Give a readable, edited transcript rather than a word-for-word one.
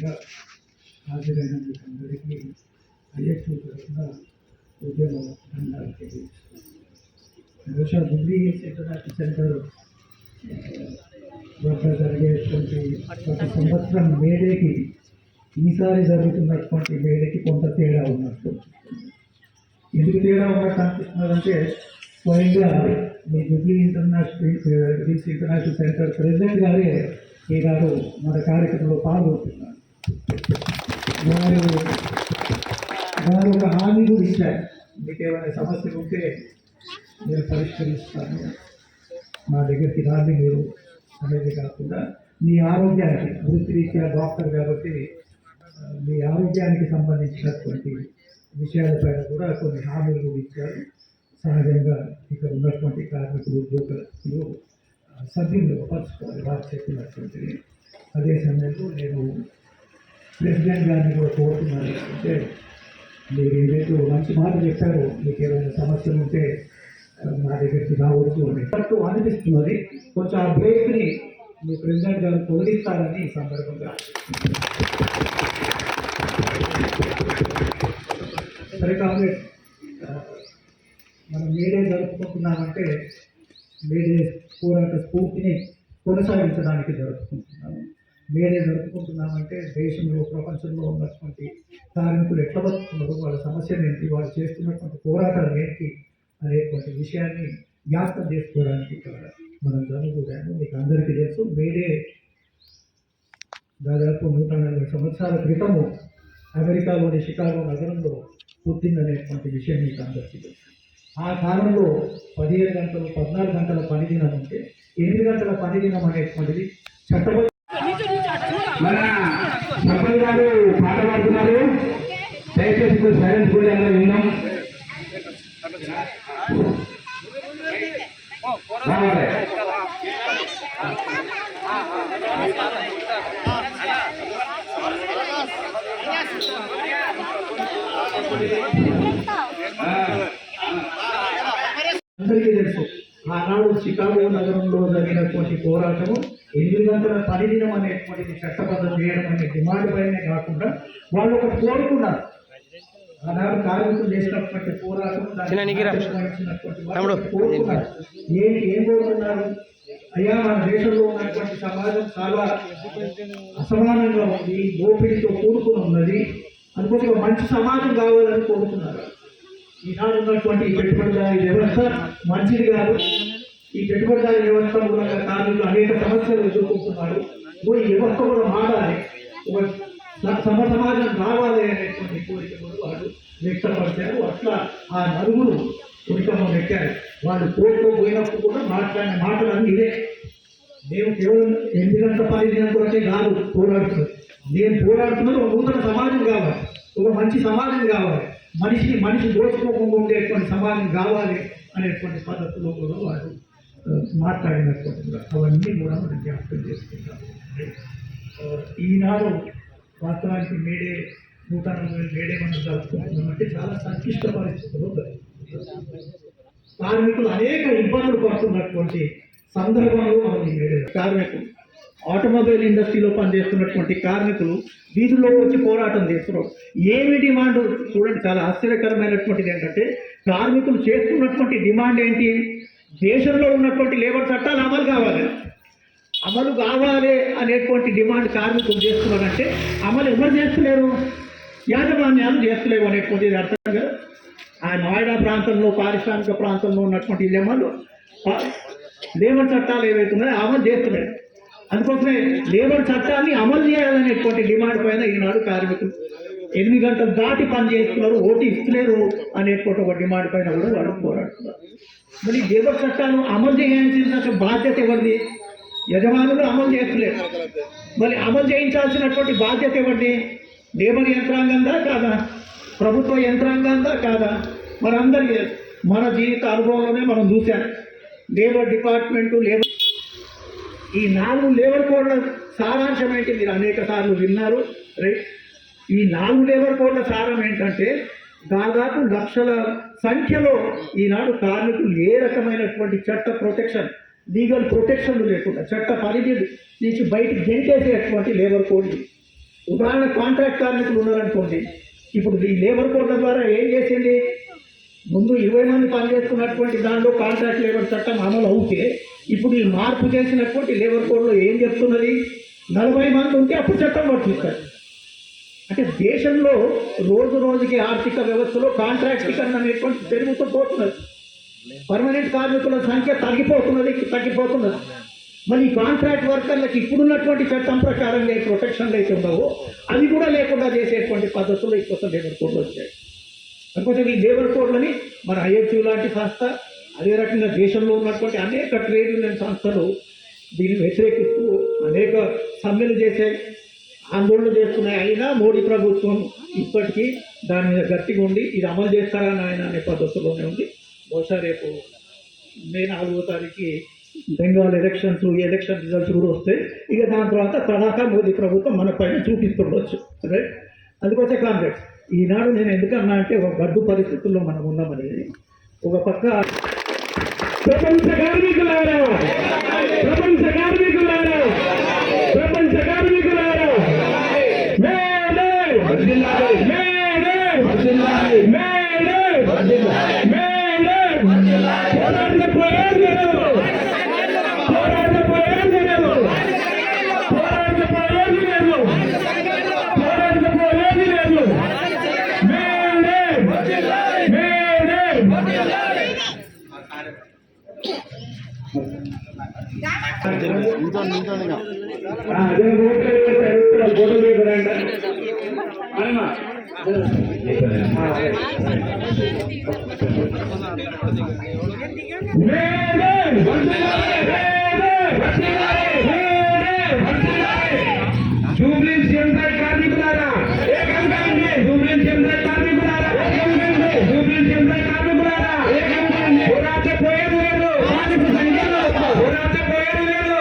ముఖ్యంగా హాజరైన అందరికీ ఐఎస్యూ తరఫున ఉద్యమ ధన్యవాదాలు తెలియజేస్తున్నాను. బహుశా ఢిల్లీ ఇంటర్నేషనల్ సెంటర్ వద్ద జరిగేటువంటి ఒక సంవత్సరం మేడేకి ఈసారి జరుగుతున్నటువంటి మేడేకి కొంత తేడా ఉన్నట్టు. ఎందుకు తేడా ఉన్నట్టు అనిపిస్తున్నదంటే స్వయంగా మీ ఢిల్లీ ఇంటర్నేషనల్ సెంటర్ ప్రెసిడెంట్ గారే ఈనాడు మన కార్యక్రమంలో పాల్గొంటున్నారు. వారు ఒక హామీ కూడా ఇచ్చారు, మీకు ఏమైనా సమస్యలు ఉంటే నేను పరిష్కరిస్తాను, మా దగ్గరికి రాని మీరు అనేది కాకుండా మీ ఆరోగ్యానికి వృత్తిరీత్యా డాక్టర్ కాబట్టి మీ ఆరోగ్యానికి సంబంధించినటువంటి విషయాలపైన కూడా కొన్ని హామీలు కూడా ఇచ్చారు. సహజంగా ఇక్కడ ఉన్నటువంటి కార్మికులు ఉద్యోగులు సభ్యులు పరుచుకోవాలి వారు చెప్పినటువంటి. అదే సమయంలో నేను ప్రెసిడెంట్ గారిని కూడా కోరుతున్నాను, అంటే మీరు ఏదైతే మంచి మాట చెప్పారో, మీకు ఏమైనా సమస్యలు ఉంటే నా దగ్గరికి రావచ్చు అన్నట్టు అనిపిస్తున్నది. కొంచెం ఆ బ్రేక్ని మీ ప్రెసిడెంట్ గారు తొలగిస్తారని ఈ సందర్భంగా. సరే కాంగ్రెస్ మనం మేడే జరుపుకుంటున్నామంటే మేడే పోరాట స్ఫూర్తిని కొనసాగించడానికి జరుపుకుంటున్నాము. మేడే జరుపుకుంటున్నామంటే దేశంలో ప్రపంచంలో ఉన్నటువంటి కార్మికులు ఎట్లా బతుకుతున్నారు, వాళ్ళ సమస్యలు ఏంటి, వాళ్ళు చేస్తున్నటువంటి పోరాటాలు ఏంటి అనేటువంటి విషయాన్ని జ్ఞాపకం చేసుకోవడానికి మనం జరుగుతాము. మీకు అందరికీ తెలుసు, మేడే దాదాపు 140 సంవత్సరాల క్రితము అమెరికాలోని షికాగో నగరంలో పుట్టిందనేటువంటి విషయం మీకు అందరికీ తెలుసు. ఆ కాలంలో 15 గంటలు 14 గంటల పని దినం ఉంటే 8 గంటల పని దినం అనేటువంటిది చట్టబద్ధ. మన సర్పంచ్ గారు పాట పాడుతున్నారు, దయచేసి సైలెన్స్ కూడా విన్నాం. అందరికీ తెలుసు, ఆనాడు షికాగో నగరంలో జరిగినటువంటి పోరాటము 8 గంటల పని దినం అనేటువంటిది చట్టబద్ధం చేయడం అనే డిమాండ్ పైనే కాకుండా వాళ్ళు ఒకటి కోరుకున్నారు. ఆనాడు కార్మికులు చేసినటువంటి పోరాటం కోరుకున్నారు. ఏం కోరుకున్నారు? అయ్యా, మన దేశంలో ఉన్నటువంటి సమాజం చాలా అసమానంగా ఉంది, దోపిడీతో కూడుకుని ఉన్నది, అందుకోసం ఒక మంచి సమాజం కావాలని కోరుకున్నారు. ఈనాడు ఉన్నటువంటి పెట్టుబడిదారీ వ్యవస్థ మంచిది కాదు. ఈ పెట్టుబడిదారీ వ్యవస్థ మూలంగా కార్మికులు అనేక సమస్యలు ఎదుర్కొంటున్నారు. ఈ వ్యవస్థ కూడా మారాలి, ఒక సమాజం రావాలి అనేటువంటి కోరిక కూడా వాళ్ళు వ్యక్తపరిచారు. అట్లా ఆ నలుగురు ఉడికమ్మ పెట్టారు. వాళ్ళు కోర్టులో పోయినప్పుడు కూడా మాట్లాడిన మాటలు అన్నీ ఇదే. మేము కేవలం 8 గంటల పని దినం కొరకే కాదు పోరాడుతున్నారు. నేను పోరాడుతున్నది ఒక నూతన సమాజం కావాలి, ఒక మంచి సమాజం కావాలి, మనిషి దోచుకోకుండా ఉండేటువంటి సమాజం కావాలి అనేటువంటి పద్ధతిలో కూడా వారు మాట్లాడినటువంటి అవన్నీ కూడా మనం జ్ఞాపకం చేసుకుంటాం. ఈనాడు వాస్తవానికి నూతన మేడే మనం జరుపుకుంటున్నామంటే చాలా సంక్లిష్ట పరిస్థితుల్లో కార్మికులు అనేక ఇబ్బందులు పడుతున్నటువంటి సందర్భంలో మనం ఈ మేడే కార్మికులు ఆటోమొబైల్ ఇండస్ట్రీలో పనిచేస్తున్నటువంటి కార్మికులు వీధుల్లోకి వచ్చి పోరాటం చేస్తున్నారు. ఏమి డిమాండ్ చూడండి, చాలా ఆశ్చర్యకరమైనటువంటిది ఏంటంటే కార్మికులు చేస్తున్నటువంటి డిమాండ్ ఏంటి? దేశంలో ఉన్నటువంటి లేబర్ చట్టాలు అమలు కావాలి అనేటువంటి డిమాండ్ కార్మికులు చేస్తున్నారంటే అమలు ఎవరు చేస్తలేరు? యాజమాన్యాలు చేస్తలేవు అనేటువంటిది అర్థం కదా. ఆ నోయిడా ప్రాంతంలో, పారిశ్రామిక ప్రాంతంలో ఉన్నటువంటి లేబర్ చట్టాలు ఏవైతున్నాయో అమలు చేస్తున్నాయి. అందుకోసమే లేబర్ చట్టాన్ని అమలు చేయాలనేటువంటి డిమాండ్ పైన ఈనాడు కార్మికులు 8 గంటలు దాటి పని చేస్తున్నారు, ఓటు ఇస్తలేరు అనేటువంటి ఒక డిమాండ్ పైన కూడా వాళ్ళు పోరాడుతున్నారు. మరి లేబర్ చట్టాలు అమలు చేయాల్సిన బాధ్యత ఎవరిది? యజమానులు అమలు చేస్తలేరు. మరి అమలు చేయించాల్సినటువంటి బాధ్యత ఎవరిది? లేబర్ యంత్రాంగందా కాదా? ప్రభుత్వ యంత్రాంగందా కాదా? మనందరికీ మన జీవిత అనుభవంలోనే మనం చూసాం. లేబర్ డిపార్ట్మెంటు, ఈ 4 లేబర్ కోడ్ల సారాంశం ఏంటి? మీరు అనేక సార్లు విన్నారు. రైట్, ఈ 4 లేబర్ కోడ్ల సారం ఏంటంటే దాదాపు లక్షల సంఖ్యలో ఈనాడు కార్మికులు ఏ రకమైనటువంటి చట్ట ప్రొటెక్షన్, లీగల్ ప్రొటెక్షన్లు లేకుండా చట్ట పరిధి నుంచి బయటికి గెంటేసేటువంటి లేబర్ కోడ్. ఉదాహరణ కాంట్రాక్ట్ కార్మికులు ఉన్నారనుకోండి, ఇప్పుడు ఈ లేబర్ కోడ్ల ద్వారా ఏం చేసింది, ముందు 20 మంది పనిచేస్తున్నటువంటి దానిలో కాంట్రాక్ట్ లేబర్ చట్టం అమలు అవుతే ఇప్పుడు ఈ మార్పు చేసినటువంటి లేబర్ కోడ్లో ఏం చెప్తున్నది, 40 మంది ఉంటే అప్పుడు చట్టం వర్తిస్తారు. అంటే దేశంలో రోజు రోజుకి ఆర్థిక వ్యవస్థలో కాంట్రాక్టీకరణ అనేటువంటి పెరుగుతూ పోతున్నది. పర్మనెంట్ కార్మికుల సంఖ్య తగ్గిపోతున్నది. మరి ఈ కాంట్రాక్ట్ వర్కర్లకు ఇప్పుడున్నటువంటి చట్టం ప్రకారం ఏ ప్రొటెక్షన్లు అయితే ఉండవో అవి కూడా లేకుండా చేసేటువంటి పద్ధతులు ఈ కొత్త లేబర్ కోడ్లు వచ్చాయి. కాకపోతే ఈ లేబర్ కోడ్లని మన ఐఎఫ్యూ లాంటి సంస్థ, అదే రకంగా దేశంలో ఉన్నటువంటి అనేక ట్రేడ్ యూనియన్ సంస్థలు దీన్ని వ్యతిరేకిస్తూ అనేక సమ్మెలు చేసే ఆందోళన చేస్తున్నాయి. అయినా మోడీ ప్రభుత్వం ఇప్పటికీ దాని మీద గట్టిగా ఉండి ఇది అమలు చేస్తారా నాయన అనే పద్ధతిలోనే ఉంది. బహుశా రేపు మే 4వ తారీఖు బెంగాల్ ఎలక్షన్స్, ఈ ఎలక్షన్ రిజల్ట్స్ కూడా వస్తాయి. ఇక దాని తర్వాత తడాకా మోదీ ప్రభుత్వం మన పైన చూపిస్తుండొచ్చు. రైట్, అందుకోసే కాంగ్రెస్ ఈనాడు నేను ఎందుకన్నా అంటే ఒక గడ్డు పరిస్థితుల్లో మనం ఉన్నామని. ఒక పక్క ప్రపంచ కార్మికులారా, ప్రపంచ కార్మికులారా, ప్రపంచ కార్మికులారా, మేడే మేడే మేడే మేడే పోరాట ప్రయోజనాలు, పోరాట ప్రయోజనాలు, పోరాట ప్రయోజనాలు, పోరాట ప్రయోజనాలు, మేడే మేడే. కార్మికులారా, పోరాట పోయేది లేదు, పోరాట పోయేది లేదు.